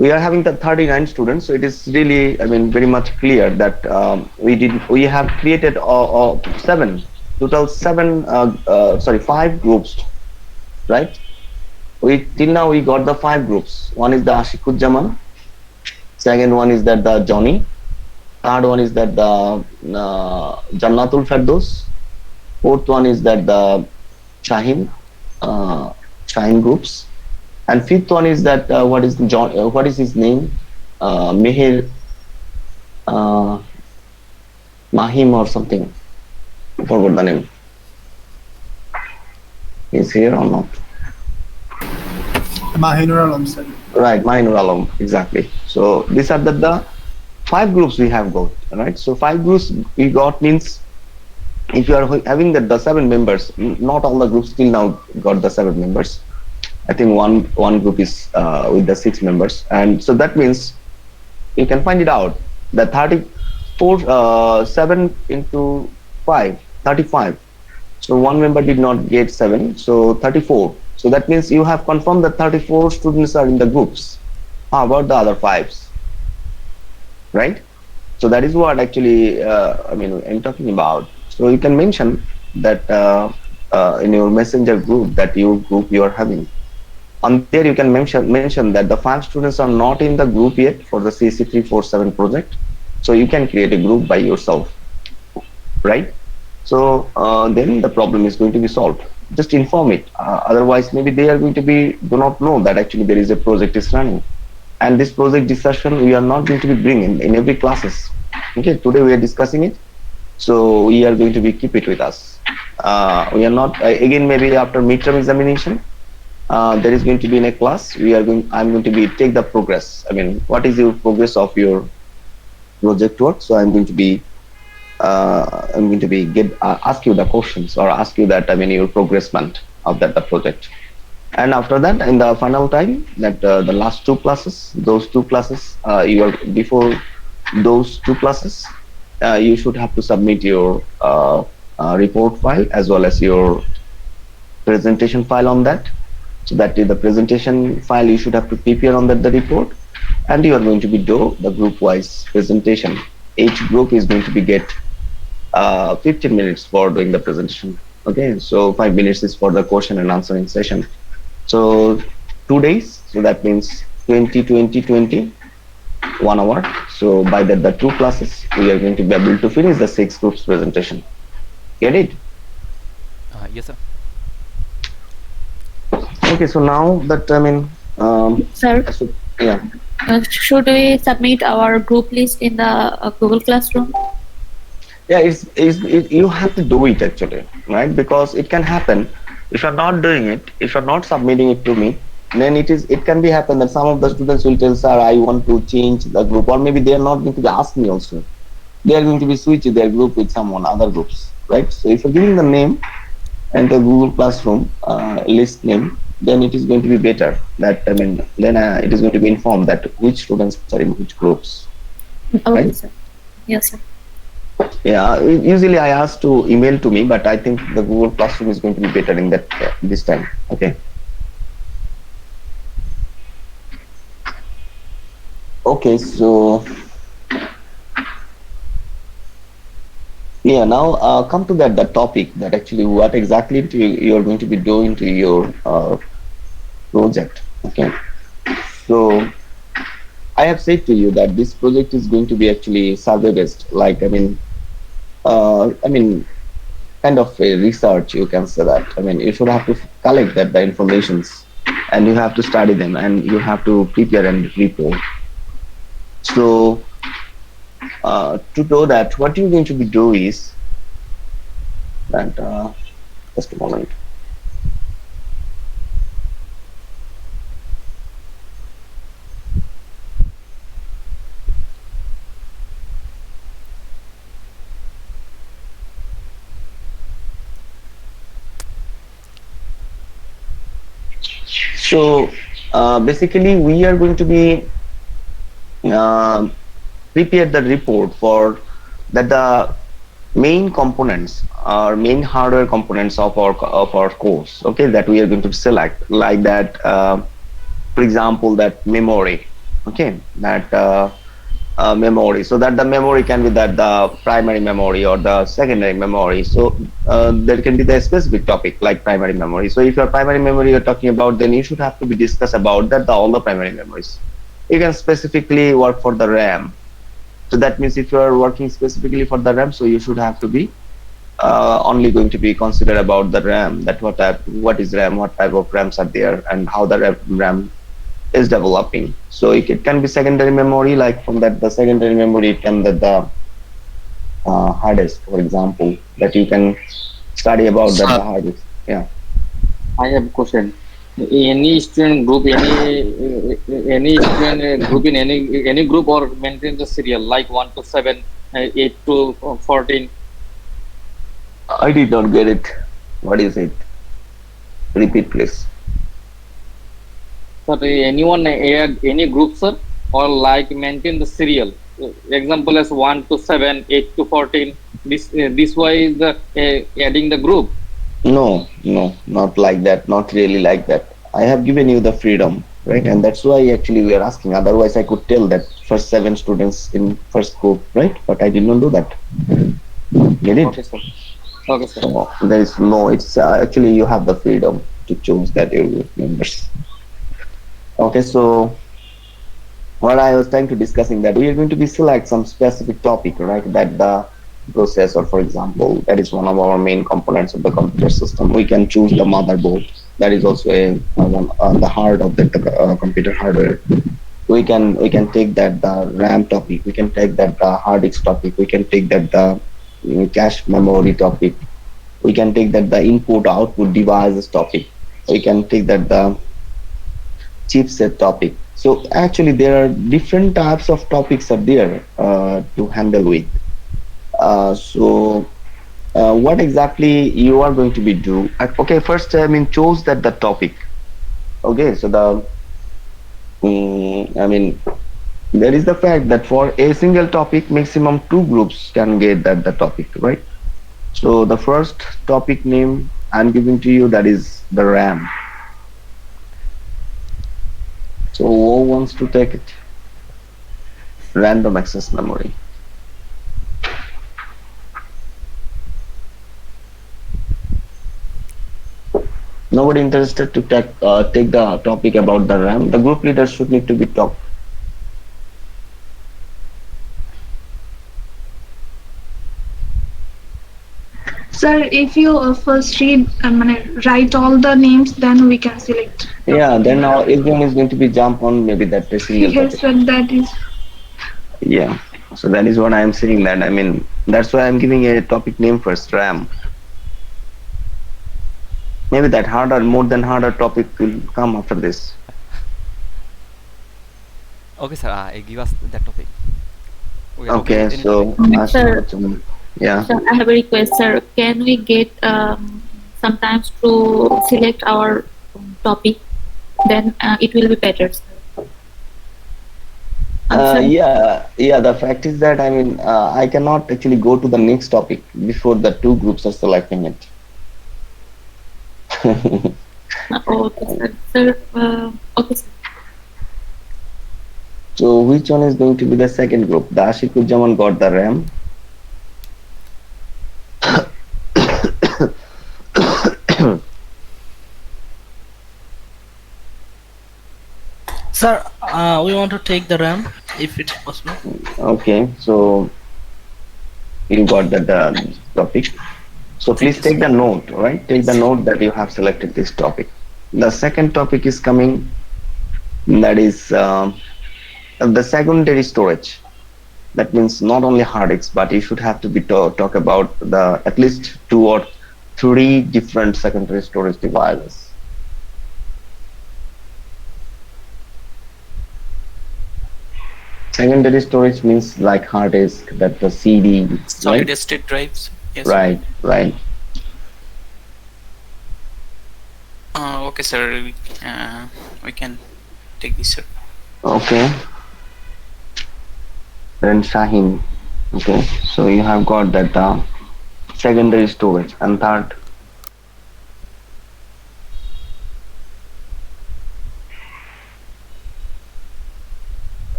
we are having the 39 students, so it is really, I mean, very much clear that we have created five groups, right? We till now we got the five groups. One is the Ashikujaman, second one is that the Johnny, third one is that the Jannatul Ferdos, fourth one is that the Shahin, uh, Shahin groups, and fifth one is that what is his name? Mehir uh, Mahim or something. I forgot the name. Is here or not? Mahinur Alam sir. Right, Mahinur Alam, exactly. So these are the five groups we have got, right? So five groups we got means if you are having the seven members, not all the groups till now got the seven members. I think one group is with the six members, and so that means you can find it out that 34 7 into 5 35. So one member did not get 7, so 34. So that means you have confirmed that 34 students are in the groups. How about the other fives, right? So that is what actually I mean I'm talking about. So you can mention that in your messenger group that you are having. On there you can mention that the five students are not in the group yet for the CSC-347 project. So you can create a group by yourself, right? So then the problem is going to be solved. Just inform it. Otherwise, maybe they are going to do not know that actually there is a project is running, and this project discussion we are not going to be bringing in every classes. Okay, today we are discussing it, so we are going to be keep it with us. We are not again maybe after midterm examination. There is going to be in a class. I'm going to be take the progress. I mean, what is your progress of your project work? So I'm going to be ask you the questions or ask you that I mean your progressment of that the project, and after that in the final time that the last two classes, those two classes you are before those two classes you should have to submit your report file as well as your presentation file on that. So that is the presentation file you should have to prepare on that the report, and you are going to be do the group wise presentation. Each group is going to be get 15 minutes for doing the presentation. Okay, so 5 minutes is for the question and answering session. So 2 days, so that means 20 20 20 1 hour. So by that the two classes we are going to be able to finish the 6 groups presentation. Get it? Yes, sir. Okay, so now that I mean Sir, so, yeah. Should we submit our group list in the Google Classroom? Yeah, you have to do it actually, right? Because it can happen if you're not doing it, if you're not submitting it to me, then it can be happen that some of the students will tell, sir, I want to change the group, or maybe they are not going to be asked me also. They are going to be switch their group with someone other groups, right? So if you're giving the name and the Google Classroom list name, then it is going to be better. That I mean, then it is going to be informed that which students are in which groups. Okay, Right? sir. Yes, sir. Yeah, usually I ask to email to me, but I think the Google Classroom is going to be better in that this time. Okay. Okay, so yeah, now come to that the topic that actually what exactly you are going to be doing to your project. Okay, so I have said to you that this project is going to be actually survey based. Like I mean, kind of a research, you can say that. I mean, you should have to collect that the informations, and you have to study them, and you have to prepare and report. So to do that, what you're going to be do is that just a moment. So basically, we are going to be prepare the report for that the main components or main hardware components of our course. Okay, that we are going to select like that. For example, that memory. Okay, that memory, so that the memory can be that the primary memory or the secondary memory. So there can be the specific topic like primary memory. So if your primary memory you're talking about, then you should have to be discuss about that the all the primary memories. You can specifically work for the RAM. So that means if you are working specifically for the RAM, so you should have to be only going to be considered about the RAM, that what is RAM, what type of RAMs are there, and how the RAM is developing. So it can be secondary memory, like from that the secondary memory it can be the hard disk, for example, that you can study about that Sir, the hard disk. Yeah. I have a question. Any student group, any student group in any group or maintain the serial like 1 to 7, 8 to 14. I did not get it. What is it? Repeat, please. Sir, anyone add any group, sir, or like maintain the serial? Example as 1 to 7, 8 to 14. This way is the adding the group. No, no, not like that. Not really like that. I have given you the freedom, right? And that's why actually we are asking. Otherwise, I could tell that first 7 students in first group, right? But I did not do that. Get it? Okay, sir. Okay, sir. So there is no. It's actually you have the freedom to choose that your group members. Okay, so what I was trying to discussing that we are going to be select some specific topic, right? That the processor, for example, that is one of our main components of the computer system. We can choose the motherboard. That is also the heart of the computer hardware. We can take that the RAM topic. We can take that the hard disk topic. We can take that the cache memory topic. We can take that the input output devices topic. We can take that the chipset topic. So actually, there are different types of topics are there to handle with. So what exactly you are going to be do? Okay, first I mean choose that the topic. Okay, so I mean there is the fact that for a single topic, maximum 2 groups can get that the topic, right? So the first topic name I'm giving to you, that is the RAM. So who wants to take it? Random access memory. Nobody interested to take the topic about the RAM. The group leaders should need to be talked. Sir, if you first write all the names, then we can select. Yeah, then now everyone is going to be jump on maybe that a single Yes, topic. sir, that is. Yeah. So that is what I am saying, that I mean that's why I'm giving a topic name first, RAM. Maybe that harder, more than harder topic will come after this. Okay, sir. Give us that topic. We can Okay, any topic. so Sir, yeah. sir, I have a request, sir. Can we get sometimes to select our topic? Then it will be better, sir. Sorry. Yeah. The fact is that I mean, I cannot actually go to the next topic before the 2 groups are selecting it. Okay, sir. Sir, okay, sir. So which one is going to be the second group? The Ashikujaman got the RAM. Sir, we want to take the RAM if it's possible. Okay, so you got that topic. So Thank please you, take sir. the note, right? Take the note that you have selected this topic. The second topic is coming, that is the secondary storage. That means not only hard disks, but you should have to be talk about the at least 2 or 3 different secondary storage devices. Secondary storage means like hard disk, that the CD, right? Solid state drives. Yes. Right. Okay, sir. We can take this, sir. Okay. Then Shaheen. Okay, so you have got that secondary storage, and third.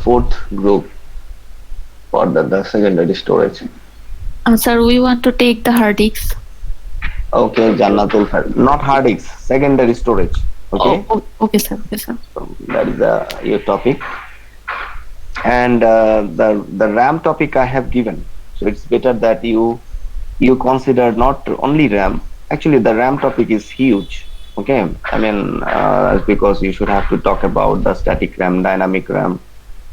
fourth group for the secondary storage. Sir, we want to take the hard disks. Okay, Jannatul Far, not hard disks, secondary storage. Okay, Okay, sir. Okay, sir. so that is your topic. And the RAM topic I have given. So it's better that you consider not only RAM. Actually, the RAM topic is huge. Okay, I mean because you should have to talk about the static RAM, dynamic RAM,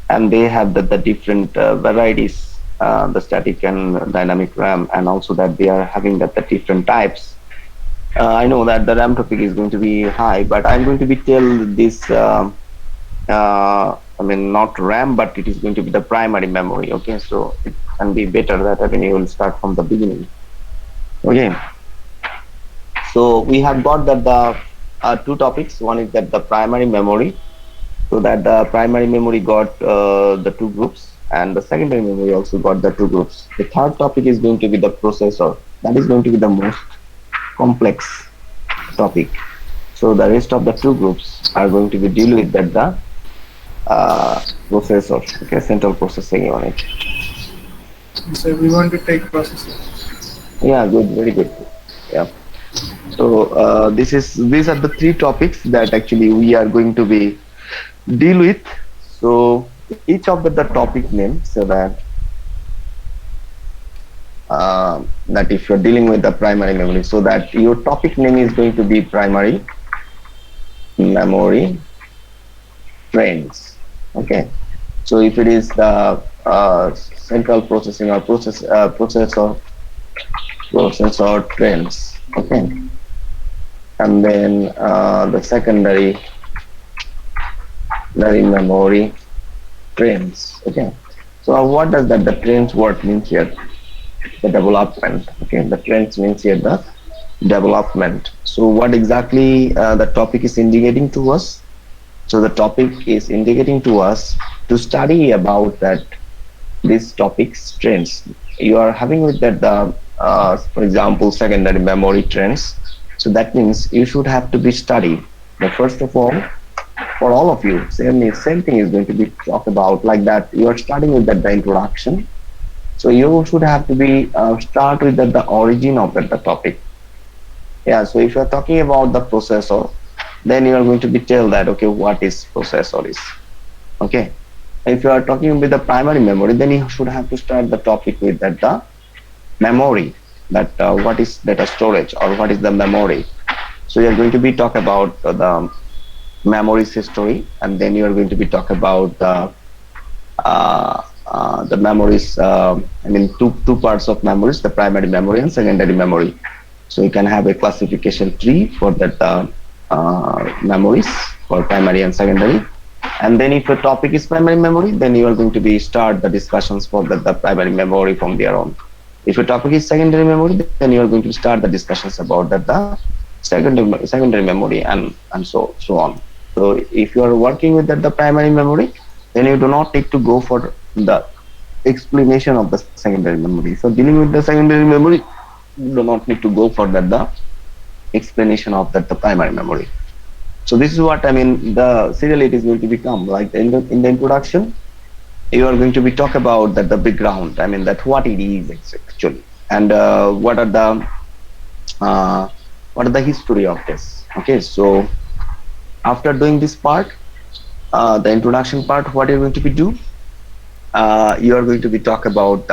and they have the different varieties, the static and dynamic RAM, and also that they are having the different types. I know that the RAM topic is going to be high, but I'm going to be tell this. I mean, not RAM, but it is going to be the primary memory. Okay, so it can be better that I mean you will start from the beginning. Okay, so we have got that the two topics. One is that the primary memory, so that the primary memory got the two groups, and the secondary memory also got the two groups. The third topic is going to be the processor. That is going to be the most complex topic. So the rest of the two groups are going to be deal with that the processor, okay, central processing unit. So we want to take processing. Yeah, good, very good. Yeah. So these are the three topics that actually we are going to be deal with. So each of the topic names, so that if you're dealing with the primary memory, so that your topic name is going to be primary memory trends. Okay, so if it is the central processing or processor trends, okay, and then the secondary memory trends. Okay, so what does that the trends word means here? The development. Okay, the trends means here the development. So what exactly the topic is indicating to us? So the topic is indicating to us to study about that these topics trends. You are having with that the for example secondary memory trends. So that means you should have to be studied. But first of all, for all of you, same thing is going to be talked about like that. You are starting with that the introduction. So you should have to be start with the origin of the topic. Yeah. So if you are talking about the processor, then you are going to be tell that okay, what is processor is. Okay. If you are talking with the primary memory, then you should have to start the topic with that the memory, that what is data storage or what is the memory. So you are going to be talk about the memory's history, and then you are going to be talk about the memories. I mean, two parts of memories: the primary memory and secondary memory. So you can have a classification tree for that memories for primary and secondary. And then if your topic is primary memory, then you are going to be start the discussions for the primary memory from there on. If your topic is secondary memory, then you are going to start the discussions about that the secondary memory and so on. So if you are working with that the primary memory, then you do not need to go for the explanation of the secondary memory. So dealing with the secondary memory, you do not need to go for that the explanation of that the primary memory. So this is what I mean. The serial it is going to become like in the introduction. You are going to be talk about that the background. I mean that what it is actually, and what are the history of this. Okay, so after doing this part, the introduction part, what you're going to be do? You are going to be talk about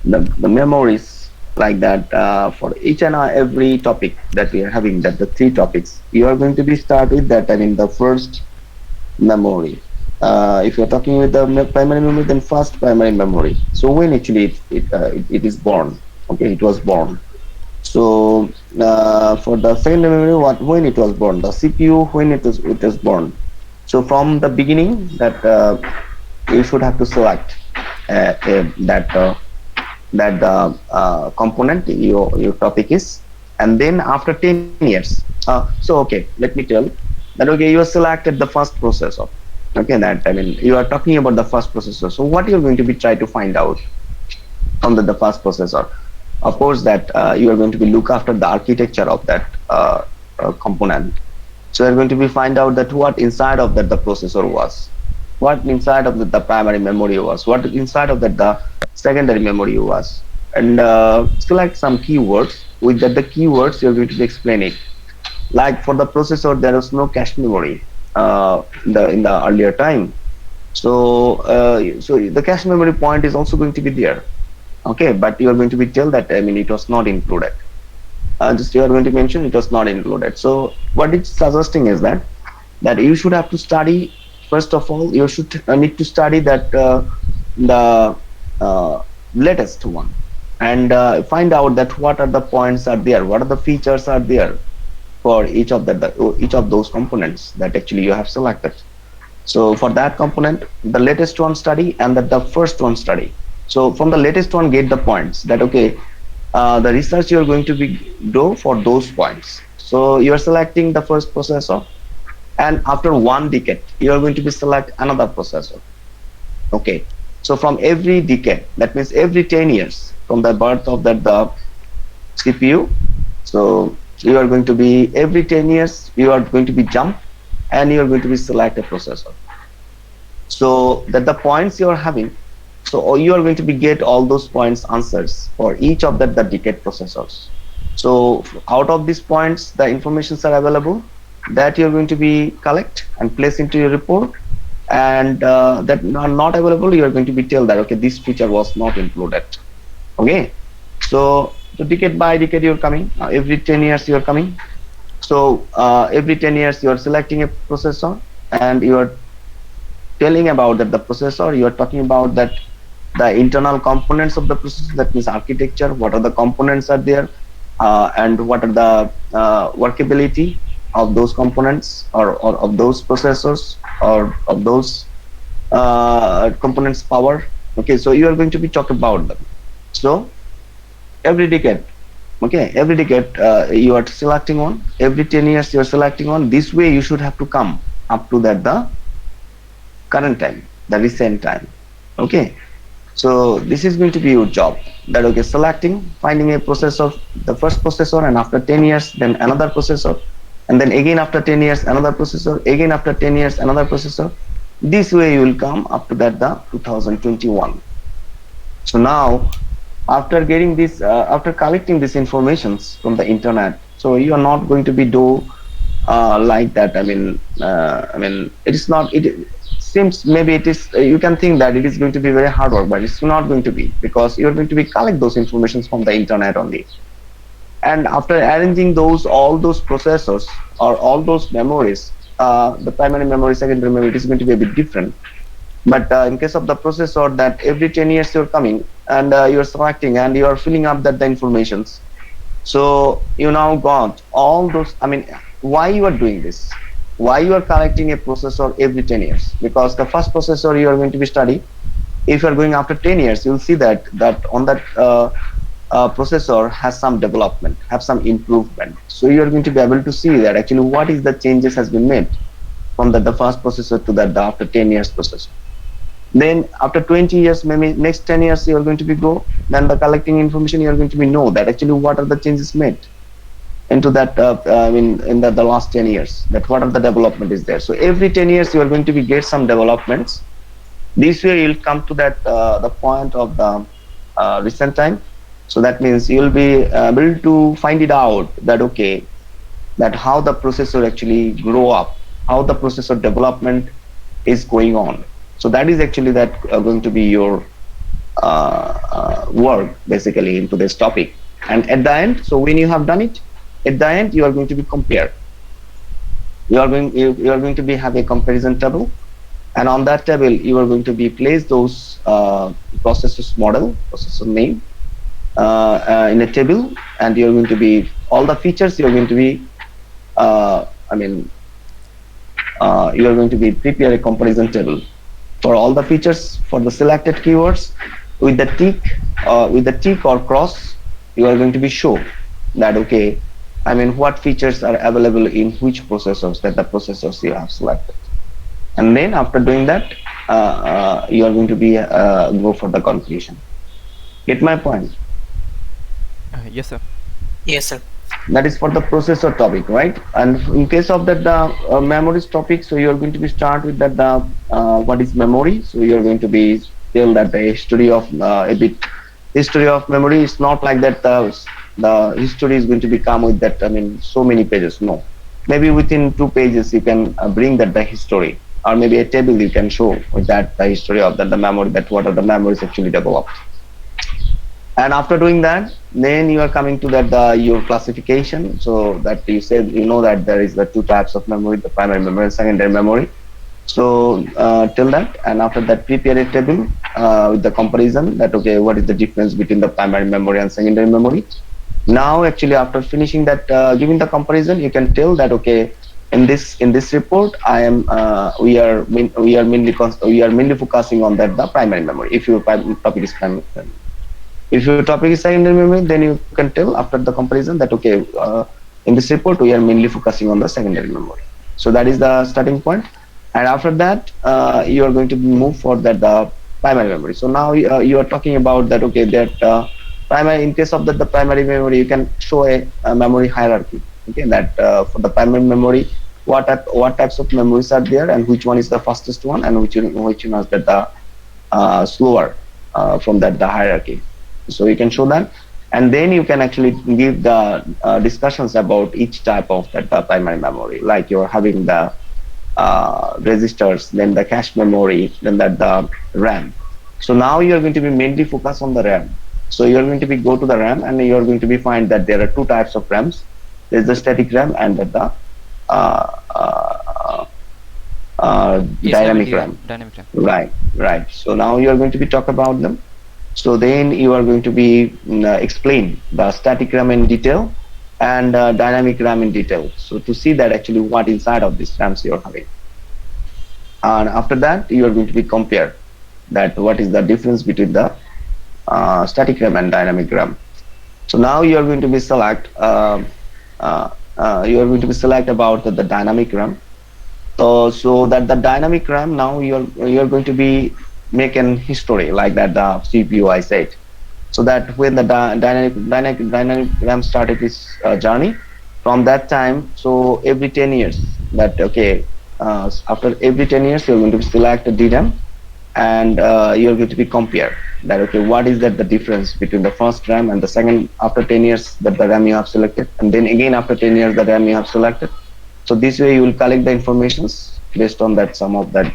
the memories like that for each and every topic that we are having, that the three topics you are going to be start with that. I mean the first memory. If you're talking with the primary memory, then first primary memory. So when actually it is born, okay, it was born. So for the secondary memory, when it was born, the CPU when it was born. So from the beginning that you should have to select that component your topic is, and then after 10 years. So okay, let me tell that okay, you have selected the first processor. Okay, that I mean you are talking about the first processor. So what you're going to be try to find out from the first processor? Of course, that you are going to be look after the architecture of that component. So you're going to be find out that what inside of that the processor was, what inside of the primary memory was, what inside of that the secondary memory was, and select some keywords. With that the keywords you're going to be explaining. Like for the processor, there was no cache memory in the earlier time. So the cache memory point is also going to be there. Okay, but you are going to be tell that it was not included. Just you are going to mention it was not included. So what it's suggesting is that you should have to study. First of all, you should need to study that the uh, latest one, and find out that what are the points are there, what are the features are there for each of those components that actually you have selected. So for that component, the latest one study and the first one study. So from the latest one, get the points that okay, the research you're going to be do for those points. So you're selecting the first processor, and after 1 decade, you're going to be select another processor. Okay. So from every decade, that means every 10 years from the birth of the CPU. So you are going to be every 10 years, you are going to be jump and you are going to be select a processor. So that the points you are having, so you are going to be get all those points answers for each of the decade processors. So out of these points, the informations are available that you're going to be collect and place into your report, and that are not available, you are going to be tell that okay, this feature was not included. Okay, so decade by decade you're coming, every 10 years you're coming. So every 10 years you're selecting a processor and you're telling about that the processor, you're talking about that the internal components of the processor, that means architecture, what are the components are there, and what are the workability of those components, or of those processors, or of those components power. Okay, so you are going to be talk about them. So every decade, okay, every decade you are selecting one, every 10 years you are selecting one. This way you should have to come up to that the current time, the recent time. Okay, so this is going to be your job, that okay, selecting, finding a processor, the first processor, and after 10 years then another processor, and then again after 10 years another processor, again after 10 years another processor. This way you will come up to that the 2021. So now after getting this, after collecting these informations from the internet, so you are not going to be do like that. It is not, it seems maybe it is, you can think that it is going to be very hard work, but it's not going to be, because you're going to be collect those informations from the internet only. And after arranging those, all those processors or all those memories, the primary memory, secondary memory, it is going to be a bit different. But in case of the processor, that every 10 years you're coming and you're selecting and you're filling up that the informations. So you now got all those, why you are doing this? Why you are collecting a processor every 10 years? Because the first processor you are going to be study, if you are going after 10 years, you'll see that on that processor has some development, have some improvement. So you are going to be able to see that actually what is the changes has been made from the first processor to the after 10 years processor. Then after 20 years, maybe next 10 years you are going to be go, then the collecting information you are going to be know that actually what are the changes made into that in the last 10 years, that what are the development is there. So every 10 years you are going to be get some developments. This way you'll come to that the point of the recent time. So that means you'll be able to find it out that okay, that how the processor actually grow up, how the processor development is going on. So that is actually that going to be your work basically into this topic. And at the end, so when you have done it, at the end you are going to be compare. You are going to be have a comparison table, and on that table you are going to be place those processors model, processor name in a table, and you are going to be all the features you are going to be you are going to be prepare a comparison table for all the features for the selected keywords with the tick or cross. You are going to be show that okay, what features are available in which processors, that the processors you have selected. And then after doing that, you are going to be go for the conclusion. Get my point? Yes, sir. Yes, sir. That is for the processor topic, right? And in case of that the memories topic, so you are going to be start with that the what is memory. So you are going to be tell that the history of a bit history of memory is not like that. The history is going to become with that. I mean, so many pages. No, maybe within 2 pages you can bring that the history, or maybe a table you can show with that the history of that the memory, that what are the memories actually developed. And after doing that, then you are coming to that your classification. So that you said, you know, that there is the two types of memory, the primary memory and secondary memory. So till that, and after that, prepare a table with the comparison that okay, what is the difference between the primary memory and secondary memory. Now actually after finishing that, giving the comparison, you can tell that okay, in this report I am we are mainly focusing on that the primary memory. If your topic is primary, if your topic is secondary memory, then you can tell after the comparison that okay, in this report we are mainly focusing on the secondary memory. So that is the starting point. And after that, you are going to move for that the primary memory. So now you are talking about that okay, that primary, in case of that the primary memory, you can show a memory hierarchy. Okay, that for the primary memory, what types of memories are there, and which one is the fastest one, and which one is that the slower from that the hierarchy. So you can show that, and then you can actually give the discussions about each type of that primary memory, like you're having the registers, then the cache memory, then that the RAM. So now you are going to be mainly focused on the RAM. So you are going to be go to the RAM, and you are going to be find that there are two types of RAMs. There is the static RAM and the dynamic RAM. Dynamic RAM. Right. So now you are going to be talk about them. So then you are going to be explain the static RAM in detail and dynamic RAM in detail. So to see that actually what inside of these RAMs you are having. And after that, you are going to be compare that what is the difference between the static RAM and dynamic RAM. So now you are going to be select about the dynamic RAM. So that the dynamic RAM, now you're going to be make an history like that the CPU I said. So that when the dynamic RAM started its journey, from that time, so every 10 years, that okay, after every 10 years you're going to select the DRAM, and you're going to be compare that okay, what is that the difference between the first RAM and the second after 10 years that the RAM you have selected, and then again after 10 years the RAM you have selected. So this way you will collect the informations based on that some of that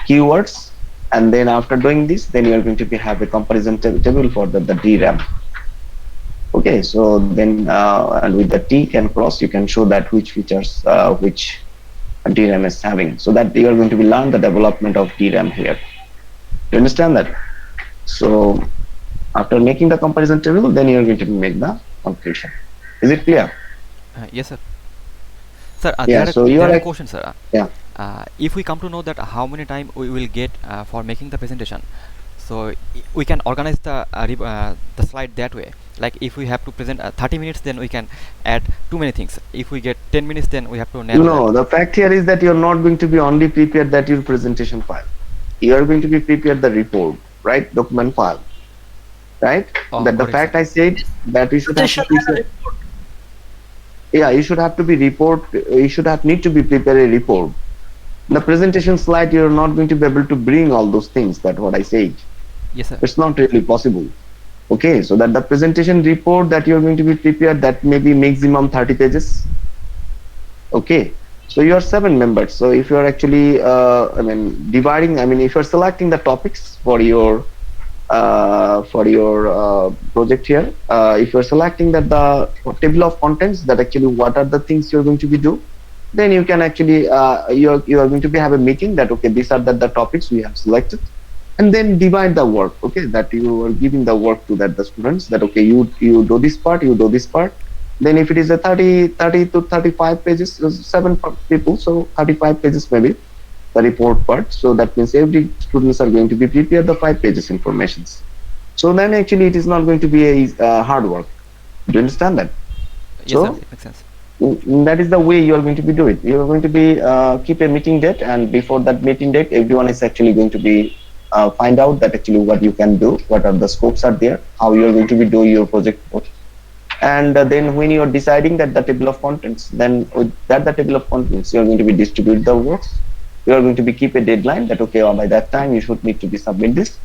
keywords, and then after doing this, then you are going to be have a comparison table for the DRAM. Okay, so then and with the tick and cross, you can show that which features which DRAM is having, so that you are going to be learn the development of DRAM here. You understand that? So after making the comparison table, then you are going to make the conclusion. Is it clear? Yes, sir. Sir, Yeah, so you there are are a like- question, sir. Yeah. If we come to know that how many time we will get for making the presentation, so we can organize the slide that way. Like if we have to present 30 minutes, then we can add too many things. If we get 10 minutes, then we have to narrow No, that. the fact here is that you're not going to be only prepared that your presentation file. You are going to be prepared the report, right? Document file, right? Oh, That the got it, fact sir. I said that you should have to prepare. Yeah, you should have to be report. You should have need to be prepare a report. The presentation slide, you're not going to be able to bring all those things. That what I said. Yes, sir. It's not really possible. Okay, so that the presentation report that you're going to be prepared, that may be maximum 30 pages. Okay, so you are 7 members. So if you are actually, dividing, if you're selecting the topics for your project here, if you're selecting that the table of contents, that actually what are the things you're going to be do, then you can actually you are going to be have a meeting that okay, these are the topics we have selected, and then divide the work. Okay, that you are giving the work to that the students, that okay, you do this part, you do this part. Then if it is a 30 to 35 pages, 7 people, so 35 pages maybe the report part. So that means every students are going to be prepared the 5 pages informations. So then actually it is not going to be a hard work. Do you understand that? Yes, So- sir. It makes sense. That is the way you are going to be do it. You are going to be keep a meeting date, and before that meeting date, everyone is actually going to be find out that actually what you can do, what are the scopes are there, how you are going to be do your project. And then when you're deciding that the table of contents, then with that the table of contents, you're going to be distribute the works. You are going to be keep a deadline that okay, by that time you should need to be submit this.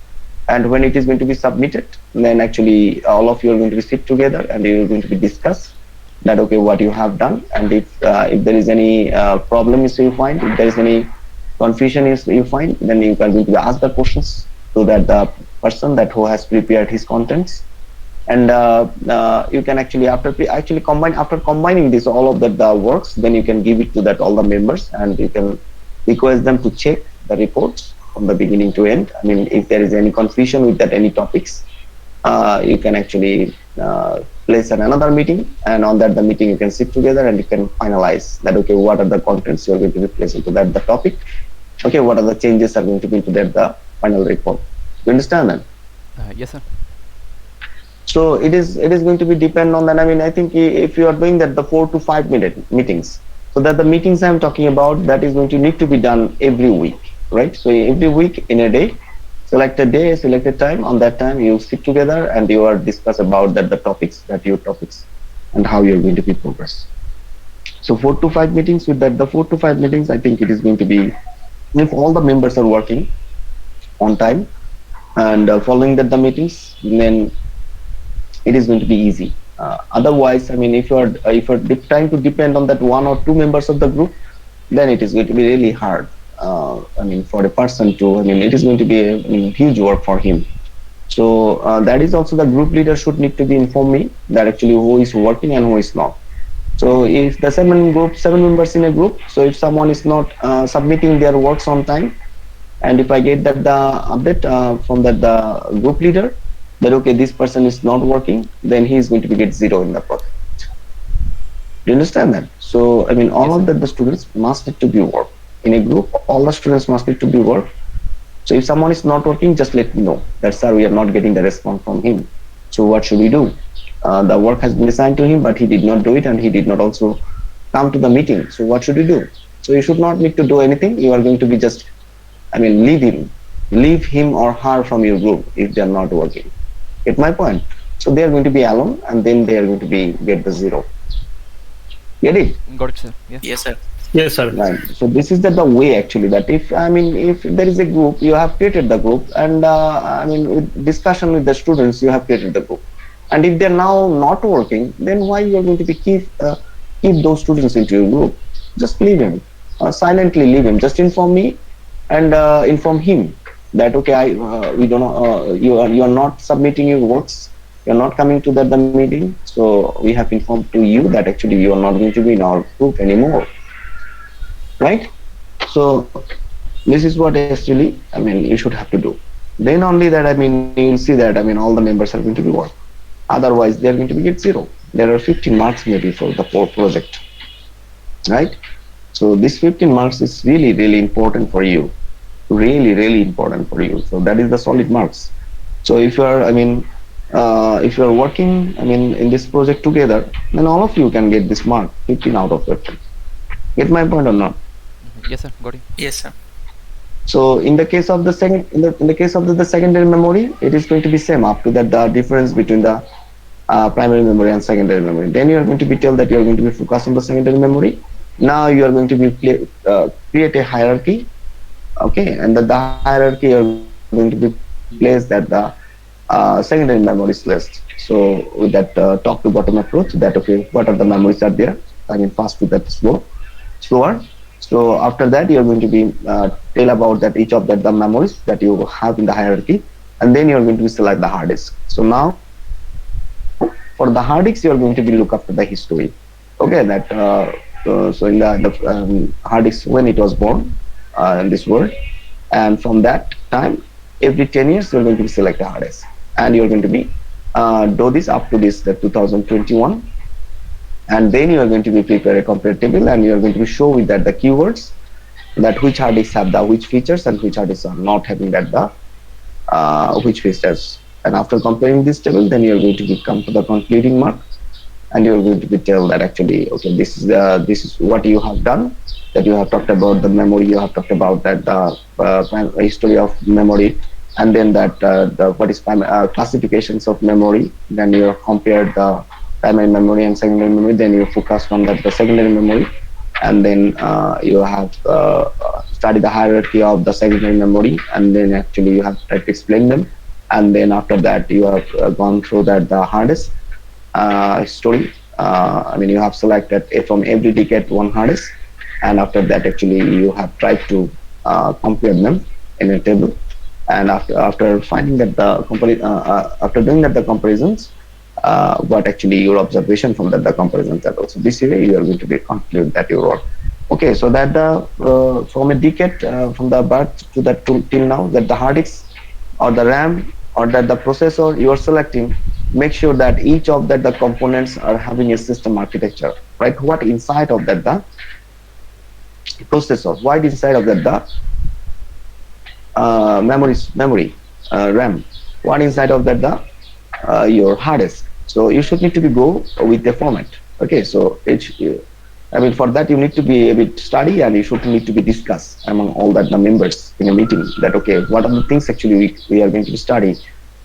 And when it is going to be submitted, then actually all of you are going to be sit together and you're going to be discuss that okay, what you have done, and if there is any problem is you find, if there is any confusion is you find, then you can going to ask the questions so that the person that who has prepared his contents. And you can actually actually combine, after combining this all of the works, then you can give it to that all the members, and you can request them to check the reports from the beginning to end. I mean, if there is any confusion with that any topics, you can actually place another meeting, and on that the meeting you can sit together and you can finalize that okay, what are the contents you are going to be placed into that the topic, okay, what are the changes are going to be into that the final report. You understand that? Yes, sir. So it is going to be depend on that. I mean, I think if you are doing that the 4 to 5 minute meetings, so that the meetings I'm talking about, that is going to need to be done every week, right? So every week in a day, select a day, select a time. On that time, you sit together and you are discuss about that the topics, that your topics, and how you're going to be progress. So 4 to 5 meetings. With that, the 4 to 5 meetings, I think it is going to be, if all the members are working on time and following that the meetings, then it is going to be easy. Otherwise, I mean, if you're trying to depend on that 1 or 2 members of the group, then it is going to be really hard. I mean, for a person to, I mean, it is going to be a huge work for him. So that is also the group leader should need to be inform me that actually who is working and who is not. So if the 7 members in a group, so if someone is not submitting their works on time, and if I get that the update from that the group leader that okay, this person is not working, then he is going to be get 0 in the project. Do you understand that? So I mean, all Yes, of sir. that the students must need to be work in a group. All the students must need to be work. So if someone is not working, just let me know that sir, we are not getting the response from him. So what should we do? The work has been assigned to him, but he did not do it, and he did not also come to the meeting. So what should we do? So you should not need to do anything. You are going to be just, I mean, leave him or her from your group if they are not working. Get my point? So they are going to be alone, and then they are going to be get the 0. Get it? Got it, sir. Yeah. Yes, sir. Yes, sir. Right. So this is the way actually, that if I mean, if there is a group, you have created the group, and I mean, with discussion with the students, you have created the group. And if they're now not working, then why you are going to be keep those students into your group? Just leave him, silently leave him. Just inform me and inform him that okay, we don't know, you are not submitting your works, you're not coming to the meeting, so we have informed to you that actually you are not going to be in our group anymore, right? So this is what actually, I mean, you should have to do. Then only that, I mean, you'll see that, I mean, all the members are going to be work. Otherwise, they're going to be get 0. There are 15 marks maybe for the whole project, right? So this 15 marks is really, really important for you. Really important for you. So that is the solid marks. So if you are, I mean, if you are working, I mean, in this project together, then all of you can get this mark, 15 out of 15. Get my point or not? Yes, sir. Got it. Yes, sir. So in the case of the second, in the case of the secondary memory, it is going to be same up to that the difference between the primary memory and secondary memory. Then you are going to be told that you are going to be focused on the secondary memory. Now you are going to be create a hierarchy, okay, and the hierarchy you are going to be placed that the secondary memories list. So with that top to bottom approach, that okay, what are the memories are there? I mean, fast to that slower. So after that, you are going to be tell about that each of the memories that you have in the hierarchy, and then you are going to be select the hard disk. So now for the hard disk, you are going to be look after the history. Okay, that so in the hard disk when it was born in this world, and from that time, every 10 years you are going to be select a hard disk, and you are going to be do this up to this the 2021. And then you are going to be prepare a compare table, and you are going to be show with that the keywords that which hard disks have the which features and which hard disks are not having that the which features. And after comparing this table, then you are going to be come to the concluding mark, and you are going to be tell that actually okay, this is what you have done, that you have talked about the memory, you have talked about that the history of memory, and then that the what is classifications of memory. Then you have compared the primary memory and secondary memory, then you focus on that the secondary memory, and then you have study the hierarchy of the secondary memory, and then actually you have tried to explain them, and then after that you have gone through that the hardest story. I mean, you have selected from every decade one hardest, and after that actually you have tried to compare them in a table, and after finding that the after doing that the comparisons, what actually your observation from that the comparisons, that also this way you are going to be conclude that your work. Okay, so that the from a decade from the birth to that till now, that the hard disk or the RAM or that the processor you are selecting, make sure that each of that the components are having a system architecture, right? What inside of that the processor, what inside of that the memory, RAM, what inside of that the your hard disk. So you should need to be go with the format. Okay, so I mean, for that you need to be a bit study, and you should need to be discussed among all that the members in a meeting, that okay, what are the things actually we are going to study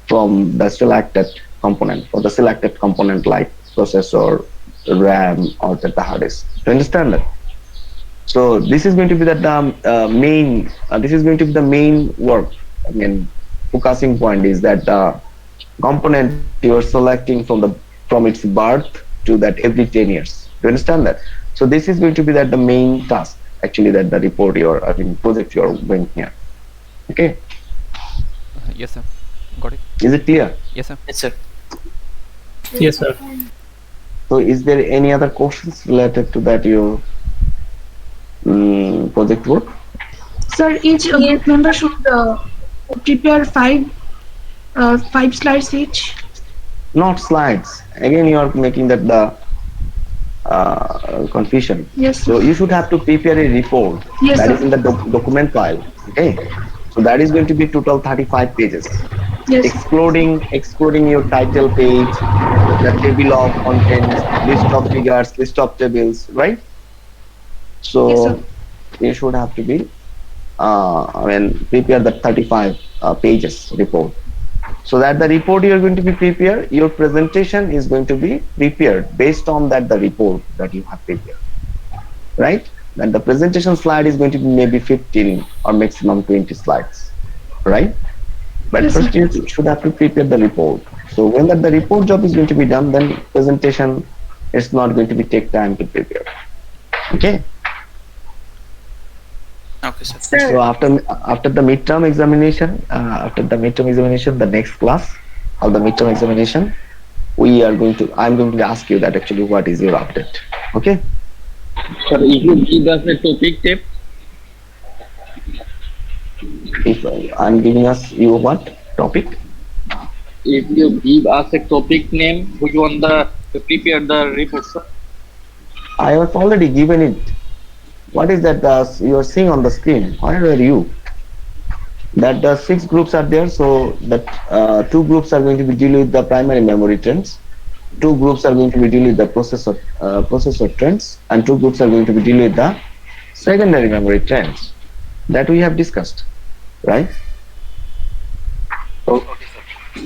from the selected component, for the selected component like processor, RAM, or the hard disk. Do you understand that? So this is going to be the main. This is going to be the main work. I mean, focusing point is that the component you are selecting from its birth to that every 10 years. Do you understand that? So this is going to be that the main task actually, that the report your I mean project you are going here. Okay, Yes, sir. Got it. is it clear? Yes, sir. Yes, sir. Yes, sir. So is there any other questions related to that your project work? Sir, each group member should prepare five slides each. Not slides. Again, you are making that the confusion. Yes, So sir. you should have to prepare a report Yes, that sir. is in the document file. Okay. So that is going to be total 35 pages, Yes. excluding your title page, the table of contents, list of figures, list of tables, right? So Yes, sir. you should have to be I mean prepare the 35 pages report. So that the report you are going to be prepared, your presentation is going to be prepared based on that the report that you have prepared, right? Then the presentation slide is going to be maybe 15 or maximum 20 slides, right? But Yes, first sir. you should have to prepare the report. So when the report job is going to be done, then presentation is not going to be take time to prepare. Okay. Okay, sir. So after the midterm examination, the next class of the midterm examination, I'm going to ask you that actually what is your update. Okay. Sir, if you give us a topic tip, If I'm giving you what topic? if you give us a topic name, we want to prepare the report, sir. I have already given it. What is that you are seeing on the screen? Where are you? That the 6 groups are there. So that 2 groups are going to be dealing with the primary memory trends. 2 groups are going to be dealing with the processor trends, and 2 groups are going to be dealing with the secondary memory trends that we have discussed, right? So, do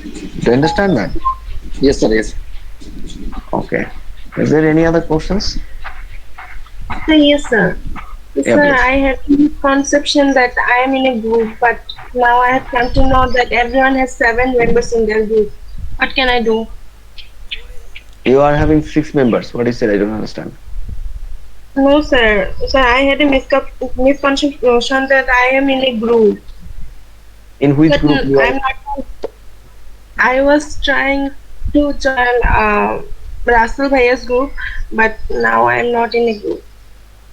you understand that? Yes, sir. Yes. Okay. Is there any other questions? Yes, sir. Yeah, Sir, please. I had misconception that I am in a group, but now I have come to know that everyone has 7 members in their group. What can I do? You are having 6 members. What is it? I don't understand. No, sir. Sir, I had a misconception that I am in a group. In which But group you are? I'm not. I was trying to join Russell Bhaiya's group, but now I'm not in a group.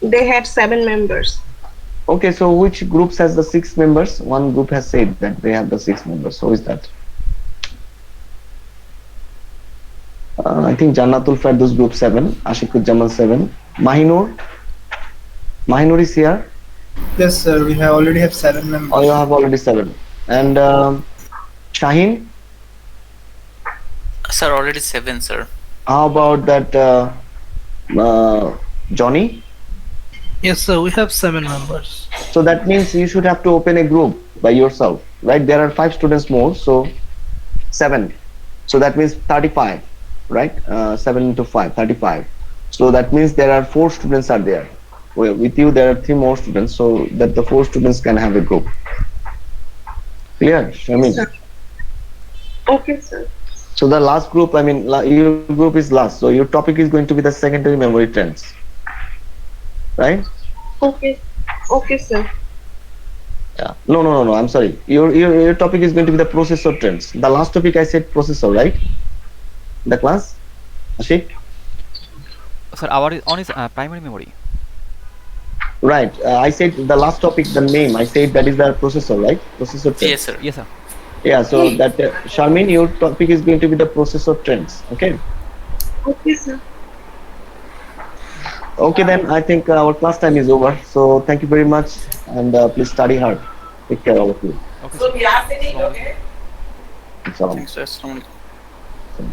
They had 7 members. Okay, so which groups has the 6 members? One group has said that they have the 6 members. Who is that? I think Jannatul Firdaus group 7, Ashikul Jamal 7, Mahinur is here. Yes, sir. We have already have 7 members. Oh, you have already 7. And Shaheen, Sir, already 7, sir. how about that Johnny? Yes, sir. We have 7 members. So that means you should have to open a group by yourself, right? There are 5 students more, so 7. So that means 35. right? 7 into 5, 35. So that means there are 4 students are there. Well, with you, there are 3 more students, so that the 4 students can have a group. Clear, Yes, Shamin? sir. Okay, sir. So the last group, I mean, your group is last. So your topic is going to be the secondary memory trends, right? Okay. Okay, sir. Yeah. No. I'm sorry. Your topic is going to be the processor trends. The last topic I said processor, right? The class, Ashik? Sir, our is on is primary memory. Right. I said the last topic, the name. I said that is the processor, right? Processor Yes, trends. sir. Yes, sir. Yeah. So that Charmin, your topic is going to be the processor trends. Okay. Okay, sir. Okay. Then I think our class time is over. So thank you very much, and please study hard. Take care, all of you. Okay, sir. Assalamu alaikum. Salam. Thanks, sir. Assalamu alaikum.